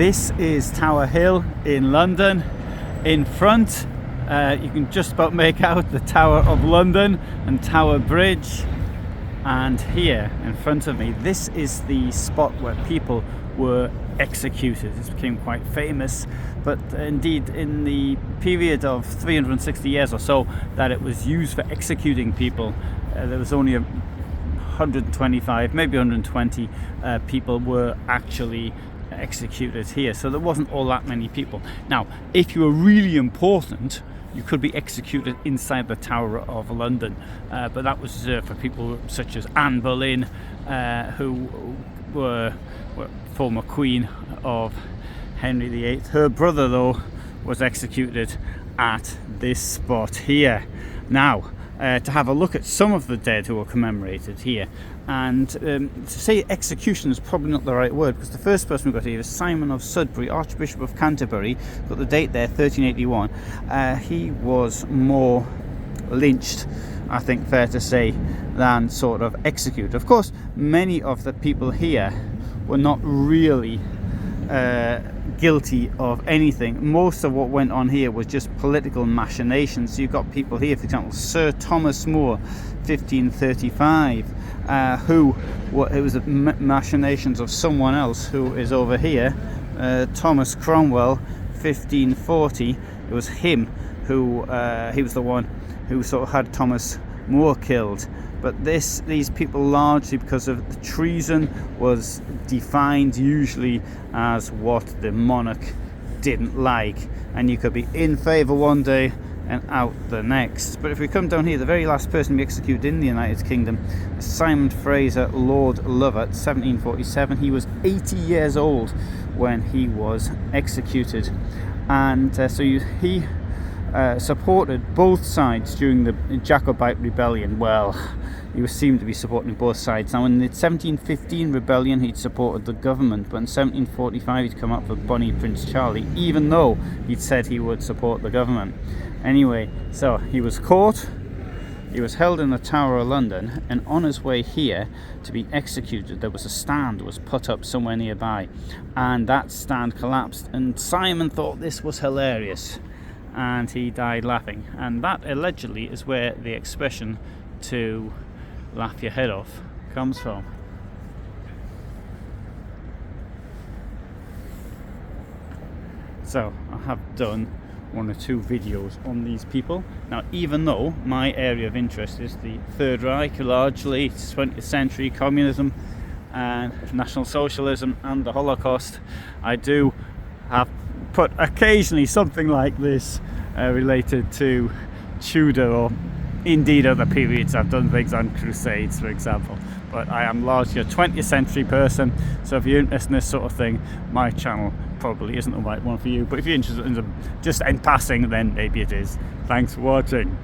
This is Tower Hill in London. In front, you can just about make out the Tower of London and Tower Bridge. And here in front of me, this is the spot where people were executed. This became quite famous, but indeed in the period of 360 years or so that it was used for executing people, there was only 125, maybe 120 people were actually executed here, so there wasn't all that many people. Now, if you were really important, you could be executed inside the Tower of London, but that was reserved for people such as Anne Boleyn, who were former Queen of Henry VIII. Her brother, though, was executed at this spot here. Now, to have a look at some of the dead who were commemorated here. And to say execution is probably not the right word, because the first person we got here is Simon of Sudbury, Archbishop of Canterbury. Got the date there, 1381. He was more lynched, I think fair to say, than sort of executed. Of course, many of the people here were not really guilty of anything. Most of what went on here was just political machinations. So you've got people here, for example, Sir Thomas More, 1535, it was the machinations of someone else who is over here, Thomas Cromwell, 1540. It was him who he was the one who sort of had Thomas More killed. But these people, largely because of the treason, was defined usually as what the monarch didn't like, and you could be in favour one day and out the next. But if we come down here, the very last person to be executed in the United Kingdom, Simon Fraser, Lord Lovat, 1747. He was 80 years old when he was executed, and he supported both sides during the Jacobite rebellion. Well, he seemed to be supporting both sides. Now, in the 1715 rebellion, he'd supported the government, but in 1745 he'd come up for Bonnie Prince Charlie, even though he'd said he would support the government. Anyway, so he was caught, he was held in the Tower of London, and on his way here to be executed, there was a stand was put up somewhere nearby, and that stand collapsed, and Simon thought this was hilarious, and he died laughing. And that allegedly is where the expression to laugh your head off comes from. So I have done one or two videos on these people. Now, even though my area of interest is the Third Reich, largely 20th century communism and National Socialism and the Holocaust, I do have put occasionally something like this related to Tudor or indeed other periods. I've done things on Crusades, for example, but I am largely a 20th century person, so if you're interested in this sort of thing, my channel probably isn't the right one for you. But if you're interested in just in passing, then maybe it is. Thanks for watching.